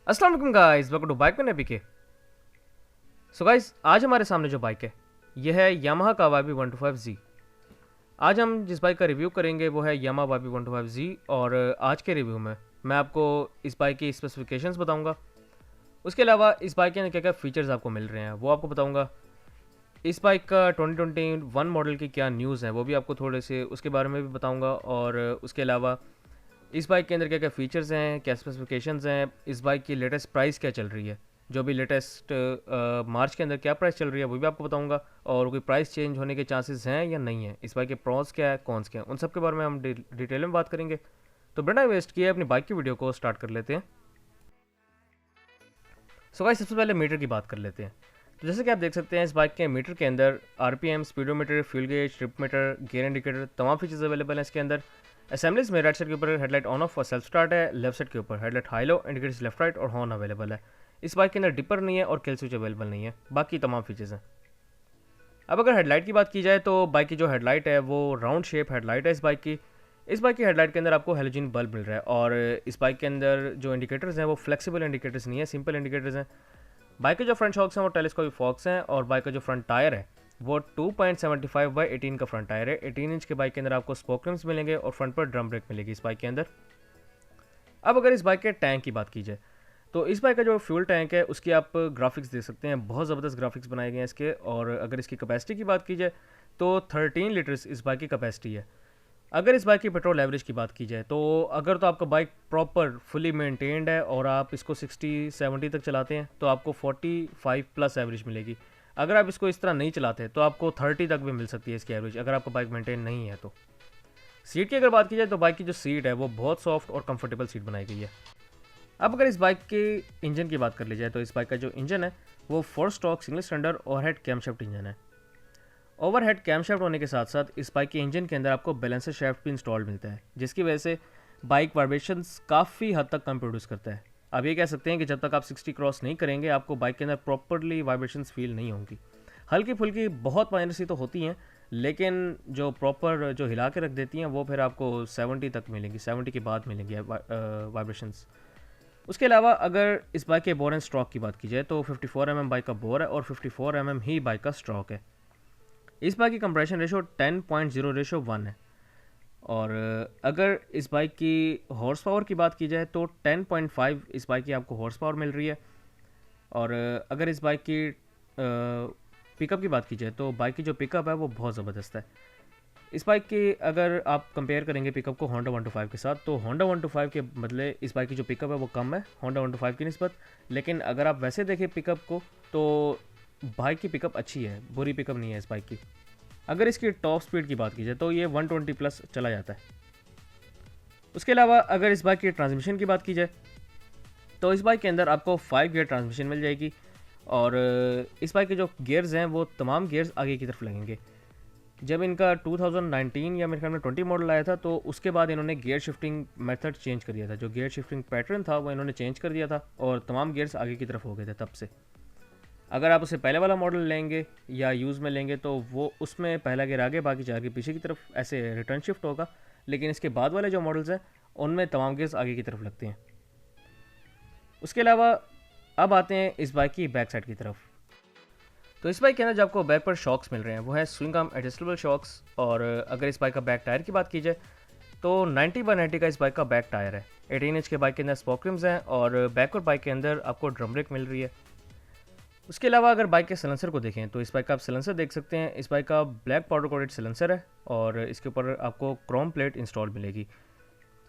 अस्सलाम वालेकुम guys, welcome to bike में नबी के। सो गाइस, आज हमारे सामने जो बाइक है यह है यामाहा कावासाकी 125Z। आज हम जिस बाइक का रिव्यू करेंगे वो है यामाहा YB 125Z। और आज के रिव्यू में मैं आपको इस बाइक की स्पेसिफिकेशंस बताऊंगा। उसके अलावा इस बाइक के अंदर क्या क्या फीचर्स आपको मिल रहे हैं वो आपको बताऊंगा। इस बाइक का 2021 मॉडल की क्या न्यूज़ है वो भी आपको थोड़े से उसके बारे में भी बताऊँगा। और उसके अलावा इस बाइक के अंदर क्या क्या फ़ीचर्स हैं, क्या स्पेसिफिकेशंस हैं, इस बाइक की लेटेस्ट प्राइस क्या चल रही है, जो भी लेटेस्ट मार्च के अंदर क्या प्राइस चल रही है वो भी आपको बताऊंगा। और कोई प्राइस चेंज होने के चांसेस हैं या नहीं है, इस बाइक के प्रॉस क्या है, कॉन्स क्या है, उन सब के बारे में हम डिटेल में बात करेंगे। तो बिना वेस्ट किए अपनी बाइक की वीडियो को स्टार्ट कर लेते हैं। सो गाइस, सबसे पहले मीटर की बात कर लेते हैं। तो जैसे कि आप देख सकते हैं इस बाइक के मीटर के अंदर RPM, speedometer, fuel gauge, trip meter, gear indicator, तमाम फीचर्स अवेलेबल हैं इसके अंदर। असेंबलीज में राइट साइड के ऊपर हेडलाइट ऑन ऑफ और सेल्फ स्टार्ट है, लेफ्ट साइड के ऊपर headlight high low, indicators left right और हॉर्न अवेलेबल है। इस बाइक के अंदर डिपर नहीं है और किल स्विच अवेलेबल नहीं है, बाकी तमाम फीचर्स हैं। अब अगर हेडलाइट की बात की जाए तो बाइक की जो हेडलाइट है वो राउंड शेप हेडलाइट है इस बाइक की। इस बाइक की हेडलाइट के अंदर आपको हेलोजन बल्ब मिल रहा है। और इस बाइक के अंदर जो इंडिकेटर्स हैं वो फ्लेक्सिबल इंडिकेटर्स नहीं है, सिंपल इंडिकेटर्स हैं। बाइक के जो फ्रंट शॉक्स हैं वो टेलीस्कोपिक फॉक्स हैं। और बाइक का जो फ्रंट टायर है वो 2.75/18 का फ्रंट टायर है। 18 इंच के बाइक के अंदर आपको स्पोक रिम्स मिलेंगे और फ्रंट पर ड्रम ब्रेक मिलेगी इस बाइक के अंदर। अब अगर इस बाइक के टैंक की बात की जाए तो इस बाइक का जो फ्यूल टैंक है उसकी आप ग्राफिक्स देख सकते हैं, बहुत ज़बरदस्त ग्राफिक्स बनाए गए हैं इसके। और अगर इसकी कैपेसिटी की बात की जाए तो 13 लीटर्स इस बाइक की कैपेसिटी है। अगर इस बाइक की पेट्रोल एवरेज की बात की जाए तो अगर तो आपका बाइक प्रॉपर फुली मेंटेन्ड है और आप इसको 60-70 तक चलाते हैं तो आपको 45 प्लस एवरेज मिलेगी। अगर आप इसको इस तरह नहीं चलाते तो आपको 30 तक भी मिल सकती है इसकी एवरेज, अगर आपका बाइक मेंटेन नहीं है तो। सीट की अगर बात की जाए तो बाइक की जो सीट है वो बहुत सॉफ्ट और कंफर्टेबल सीट बनाई गई है। अब अगर इस बाइक के इंजन की बात कर ली जाए तो इस बाइक का जो इंजन है वो 4 stock single cylinder overhead camshaft engine है। ओवरहेड कैमशाफ्ट होने के साथ साथ इस बाइक के इंजन के अंदर आपको बैलेंसर शाफ्ट भी इंस्टॉल मिलता है, जिसकी वजह से बाइक वाइब्रेशंस काफ़ी हद तक कम प्रोड्यूस करता है। आप ये कह सकते हैं कि जब तक आप 60 क्रॉस नहीं करेंगे आपको बाइक के अंदर प्रॉपरली वाइब्रेशंस फील नहीं होंगी। हल्की फुल्की बहुत माइनर सी तो होती हैं, लेकिन जो प्रॉपर जो हिला के रख देती हैं वो फिर आपको 70 तक मिलेंगी, 70 के बाद मिलेंगी वाइब्रेशंस। उसके अलावा अगर इस बाइक के बोर एंड स्ट्रोक की बात की जाए तो 54 mm बाइक का बोर है और 54 mm ही बाइक का स्ट्रोक है। इस बाइक की कंप्रेशन रेशो 10.0:1 है। और अगर इस बाइक की हॉर्स पावर की बात की जाए तो 10.5 इस बाइक की आपको हॉर्स पावर मिल रही है। और अगर इस बाइक की पिकअप की बात की जाए तो बाइक की जो पिकअप है वो बहुत ज़बरदस्त है। इस बाइक की अगर आप कंपेयर करेंगे पिकअप को होंडा 125 के साथ तो होंडा 125 के बदले इस बाइक की जो पिकअप है वो कम है होंडा 125 की निस्बत। लेकिन अगर आप वैसे देखें पिकअप को तो बाइक की पिकअप अच्छी है, बुरी पिकअप नहीं है इस बाइक की। अगर इसकी टॉप स्पीड की बात की जाए तो ये 120 प्लस चला जाता है। उसके अलावा अगर इस बाइक की ट्रांसमिशन की बात की जाए तो इस बाइक के अंदर आपको 5 गियर ट्रांसमिशन मिल जाएगी। और इस बाइक के जो गियर्स हैं वो तमाम गियर्स आगे की तरफ लगेंगे। जब इनका 2019 या मेरे ख्याल में 20 मॉडल आया था तो उसके बाद इन्होंने गियर शिफ्टिंग मेथड चेंज कर दिया था, जो गियर शिफ्टिंग पैटर्न था वो इन्होंने चेंज कर दिया था और तमाम गियर्स आगे की तरफ हो गए थे तब से। अगर आप उसे पहले वाला मॉडल लेंगे या यूज़ में लेंगे तो वो उसमें पहला गियर आगे बाकी 4 गियर पीछे की तरफ ऐसे रिटर्न शिफ्ट होगा। लेकिन इसके बाद वाले जो मॉडल्स हैं उनमें तमाम गियर्स आगे की तरफ लगते हैं। उसके अलावा अब आते हैं इस बाइक की बैक साइड की तरफ। तो इस बाइक के अंदर जो आपको बैक पर शॉक्स मिल रहे हैं वो है स्विंग आर्म एडजस्टेबल शॉक्स। और अगर इस बाइक का बैक टायर की बात की जाए तो 90/90 का इस बाइक का बैक टायर है। 18 इंच के बाइक के अंदर स्पोक रिम्स हैं और बैकवर्ड बाइक के अंदर आपको ड्रम ब्रेक मिल रही है। उसके अलावा अगर बाइक के सिलेंसर को देखें तो इस बाइक का आप सिलेंसर देख सकते हैं। इस बाइक का ब्लैक पाउडर कोटेड सिलेंसर है और इसके ऊपर आपको क्रोम प्लेट इंस्टॉल मिलेगी।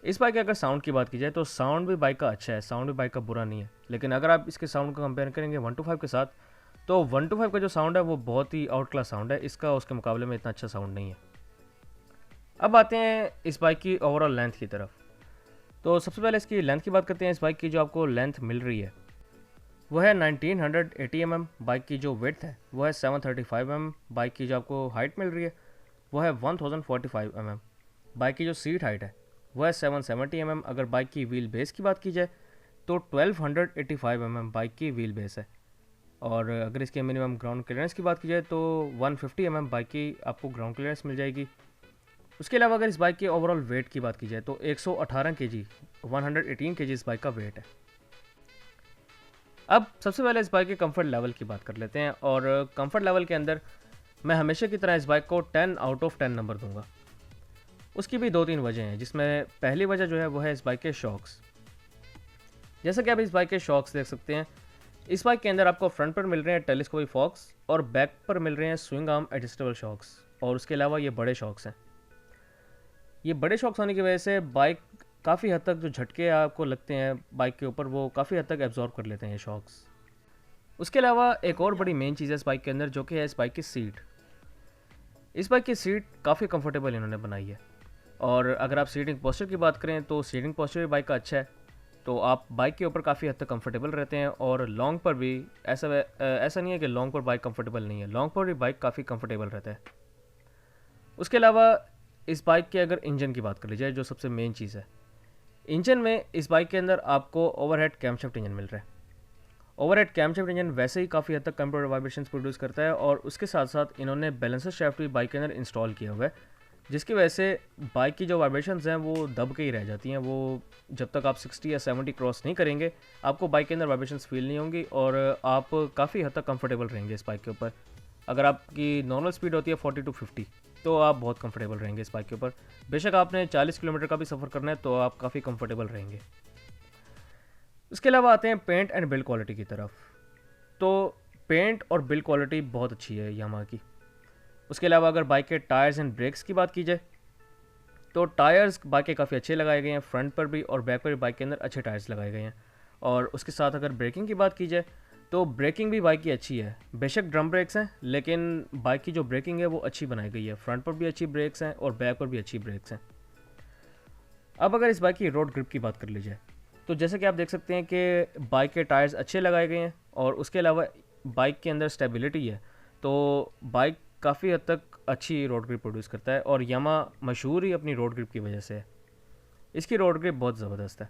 इस बाइक के अगर साउंड की बात की जाए तो साउंड भी बाइक का अच्छा है, साउंड भी बाइक का बुरा नहीं है। लेकिन अगर आप इसके साउंड को कंपेयर करेंगे 125 के साथ तो 125 का जो साउंड है वो बहुत ही आउट क्लास साउंड है, इसका उसके मुकाबले में इतना अच्छा साउंड नहीं है। अब आते हैं इस बाइक की ओवरऑल लेंथ की तरफ। तो सबसे पहले इसकी लेंथ की बात करते हैं। इस बाइक की जो आपको लेंथ मिल रही है वो है 1980 mm। बाइक की जो विड्थ है वो है 735 mm। बाइक की जो आपको हाइट मिल रही है वो है 1045 mm। बाइक की जो सीट हाइट है वो है 770 mm। अगर बाइक की व्हील बेस की बात की जाए तो 1285 mm बाइक की व्हील बेस है। और अगर इसके मिनिमम ग्राउंड क्लियरेंस की बात की जाए तो 150 mm बाइक की आपको ग्राउंड क्लियरेंस मिल जाएगी। उसके अलावा अगर इस बाइक के ओवरऑल वेट की बात की जाए तो 118 kg 118 kg इस बाइक का वेट है। अब सबसे पहले इस बाइक के कंफर्ट लेवल की बात कर लेते हैं। और कंफर्ट लेवल के अंदर मैं हमेशा की तरह इस बाइक को 10 आउट ऑफ 10 नंबर दूंगा। उसकी भी 2-3 वजह हैं, जिसमें पहली वजह जो है वो है इस बाइक के शॉक्स। जैसा कि आप इस बाइक के शॉक्स देख सकते हैं, इस बाइक के अंदर आपको फ्रंट पर मिल रहे हैं टेलीस्कोपिक फॉक्स और बैक पर मिल रहे हैं स्विंग आर्म एडजस्टेबल शॉक्स। और उसके अलावा ये बड़े शॉक्स हैं। ये बड़े शॉक्स होने की वजह से बाइक काफ़ी हद तक जो झटके आपको लगते हैं बाइक के ऊपर वो काफ़ी हद तक एब्जॉर्ब कर लेते हैं ये शॉक्स। उसके अलावा एक और बड़ी मेन चीज़ है इस बाइक के अंदर, जो कि है इस बाइक की सीट। इस बाइक की सीट काफ़ी कंफर्टेबल इन्होंने बनाई है। और अगर आप सीटिंग पोस्चर की बात करें तो सीटिंग पोस्चर भी बाइक का अच्छा है, तो आप बाइक के ऊपर काफ़ी हद तक कंफर्टेबल रहते हैं। और लॉन्ग पर भी ऐसा नहीं है कि लॉन्ग पर बाइक कंफर्टेबल नहीं है, लॉन्ग पर भी बाइक काफ़ी कंफर्टेबल रहता है। उसके अलावा इस बाइक के अगर इंजन की बात कर ली जाए, जो सबसे मेन चीज़ है, इंजन में इस बाइक के अंदर आपको ओवरहेड कैमशाफ्ट इंजन मिल रहा है। ओवरहेड कैमशाफ्ट इंजन वैसे ही काफ़ी हद तक कंप्यूटर वाइब्रेशंस प्रोड्यूस करता है, और उसके साथ साथ इन्होंने बैलेंसर शाफ्ट भी बाइक के अंदर इंस्टॉल किया हुआ है, जिसकी वजह से बाइक की जो वाइब्रेशंस हैं वो दब के ही रह जाती हैं। वो जब तक आप 60 या 70 क्रॉस नहीं करेंगे आपको बाइक के अंदर वाइब्रेशंस फील नहीं होंगी, और आप काफ़ी हद तक कंफर्टेबल रहेंगे इस बाइक के ऊपर। अगर आपकी नॉर्मल स्पीड होती है 40 to 50 तो आप बहुत कंफर्टेबल रहेंगे इस बाइक के ऊपर। बेशक आपने 40 किलोमीटर का भी सफ़र करना है तो आप काफ़ी कंफर्टेबल रहेंगे। इसके अलावा आते हैं पेंट एंड बिल्ड क्वालिटी की तरफ। तो पेंट और बिल्ड क्वालिटी बहुत अच्छी है यामाहा की। उसके अलावा अगर बाइक के टायर्स एंड ब्रेक्स की बात की जाए तो टायर्स बाइक के काफ़ी अच्छे लगाए गए हैं, फ्रंट पर भी और बैक पर भी बाइक के अंदर अच्छे टायर्स लगाए गए हैं। और उसके साथ अगर ब्रेकिंग की बात की जाए तो ब्रेकिंग भी बाइक की अच्छी है। बेशक ड्रम ब्रेक्स हैं, लेकिन बाइक की जो ब्रेकिंग है वो अच्छी बनाई गई है। फ्रंट पर भी अच्छी ब्रेक्स हैं और बैक पर भी अच्छी ब्रेक्स हैं। अब अगर इस बाइक की रोड ग्रिप की बात कर ली जाए तो जैसे कि आप देख सकते हैं कि बाइक के टायर्स अच्छे लगाए गए हैं, और उसके अलावा बाइक के अंदर स्टेबिलिटी है, तो बाइक काफ़ी हद तक अच्छी रोड ग्रिप प्रोड्यूस करता है। और यामाहा मशहूर ही अपनी रोड ग्रिप की वजह से है। इसकी रोड ग्रिप बहुत ज़बरदस्त है।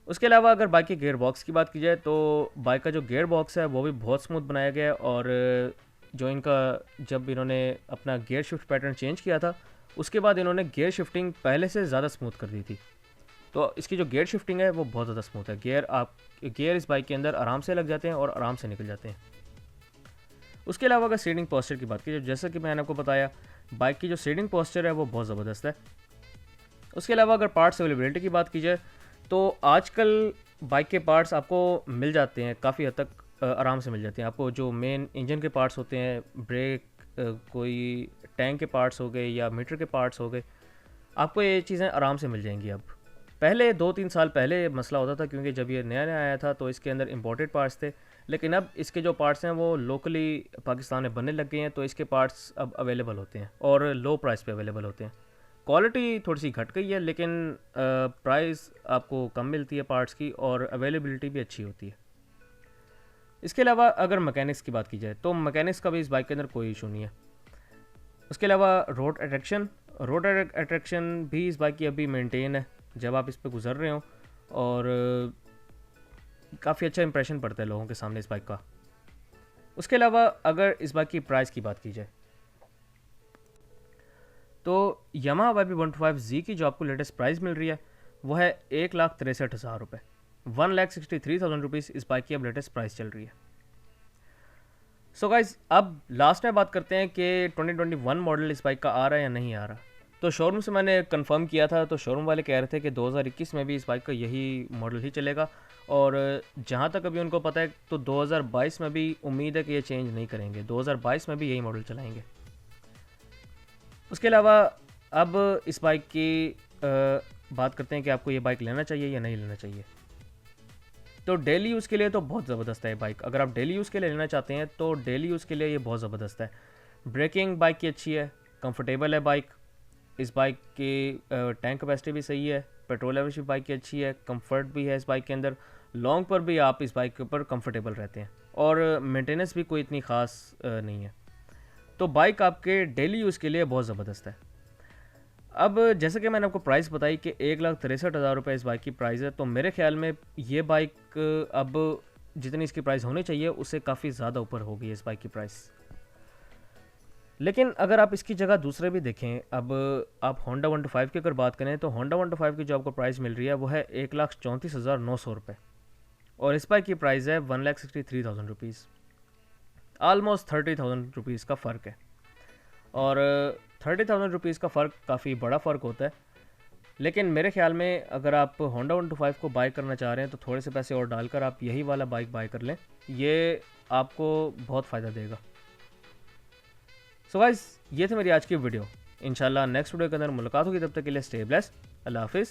उसके अलावा अगर बाइक के गियर बॉक्स की बात की जाए तो बाइक का जो गियर बॉक्स है वो भी बहुत स्मूथ बनाया गया है। और जो इनका जब इन्होंने अपना गियर शिफ्ट पैटर्न चेंज किया था उसके बाद इन्होंने गियर शिफ्टिंग पहले से ज़्यादा स्मूथ कर दी थी। तो इसकी जो गियर शिफ्टिंग है वो बहुत ज़्यादा स्मूथ है। गियर इस बाइक के अंदर आराम से लग जाते हैं और आराम से निकल जाते हैं। उसके अलावा अगर सीटिंग पोस्चर की बात की जाए, जैसा कि मैंने आपको बताया, बाइक की जो सीटिंग पोस्चर है वो बहुत ज़बरदस्त है। उसके अलावा अगर पार्ट्स अवेलेबिलिटी की बात की जाए तो आजकल बाइक के पार्ट्स आपको मिल जाते हैं, काफ़ी हद तक आराम से मिल जाते हैं आपको। जो मेन इंजन के पार्ट्स होते हैं, ब्रेक, कोई टैंक के पार्ट्स हो गए या मीटर के पार्ट्स हो गए, आपको ये चीज़ें आराम से मिल जाएंगी। अब पहले 2-3 साल पहले मसला होता था, क्योंकि जब ये नया नया आया था तो इसके अंदर इंपोर्टेड पार्ट्स थे, लेकिन अब इसके जो पार्ट्स हैं वो लोकली पाकिस्तान में बनने लग गए हैं, तो इसके पार्ट्स अब अवेलेबल होते हैं और लो प्राइस पे अवेलेबल होते हैं। क्वालिटी थोड़ी सी घट गई है, लेकिन प्राइस आपको कम मिलती है पार्ट्स की, और अवेलेबिलिटी भी अच्छी होती है। इसके अलावा अगर मैकेनिक्स की बात की जाए तो मैकेनिक्स का भी इस बाइक के अंदर कोई इशू नहीं है। उसके अलावा रोड अट्रैक्शन भी इस बाइक की अभी मेंटेन है जब आप इस पर गुजर रहे हो, और काफ़ी अच्छा इंप्रेशन पड़ता है लोगों के सामने इस बाइक का। उसके अलावा अगर इस बाइक की प्राइस की बात की जाए तो यामाहा YB125Z की जो आपको लेटेस्ट प्राइस मिल रही है वो है 1,63,000 रुपये। 1,63,000 रुपीज़ इस बाइक की अब लेटेस्ट प्राइस चल रही है। सो गाइज, अब लास्ट में बात करते हैं कि 2021 मॉडल इस बाइक का आ रहा है या नहीं आ रहा। तो शोरूम से मैंने कंफर्म किया था, तो शोरूम वाले कह रहे थे कि 2021 में भी इस बाइक का यही मॉडल ही चलेगा, और जहाँ तक अभी उनको पता है तो 2022 में भी उम्मीद है कि ये चेंज नहीं करेंगे, 2022 में भी यही मॉडल चलाएंगे। उसके अलावा अब इस बाइक की बात करते हैं कि आपको ये बाइक लेना चाहिए या नहीं लेना चाहिए। तो डेली यूज़ के लिए तो बहुत ज़बरदस्त है ये बाइक। अगर आप डेली यूज़ के लिए लेना चाहते हैं तो डेली यूज़ के लिए ये बहुत ज़बरदस्त है। ब्रेकिंग बाइक की अच्छी है, कंफर्टेबल है बाइक, इस बाइक की टैंक कैपेसिटी भी सही है, पेट्रोल एवरेज भी बाइक की अच्छी है, कंफर्ट भी है इस बाइक के अंदर, लॉन्ग पर भी आप इस बाइक के ऊपर कंफर्टेबल रहते हैं और मेंटेनेंस भी कोई इतनी ख़ास नहीं है। तो बाइक आपके डेली यूज़ के लिए बहुत ज़बरदस्त है। अब जैसे कि मैंने आपको प्राइस बताई कि 1,63,000 रुपये इस बाइक की प्राइस है, तो मेरे ख्याल में ये बाइक अब जितनी इसकी प्राइस होनी चाहिए उससे काफ़ी ज़्यादा ऊपर होगी इस बाइक की प्राइस। लेकिन अगर आप इसकी जगह दूसरे भी देखें, अब आप होंडा 125 की अगर बात करें तो होंडा 125 की जो आपको प्राइस मिल रही है वो है 1,34,900 रुपये और इस बाइक की प्राइस है 1,63,000 रुपीज़। आलमोस्ट 30,000 रुपीज़ का फ़र्क है और 30,000 रुपीज़ का फ़र्क काफ़ी बड़ा फ़र्क होता है। लेकिन मेरे ख्याल में अगर आप होंडा 125 को बाय करना चाह रहे हैं तो थोड़े से पैसे और डालकर आप यही वाला बाइक बाय कर लें, ये आपको बहुत फ़ायदा देगा। सो गाइस, ये थी मेरी आज की वीडियो। इंशाल्लाह नेक्स्ट वीडियो के अंदर मुलाकात होगी, तब तक के लिए स्टे ब्लेस्ड। अल्लाह हाफिज़।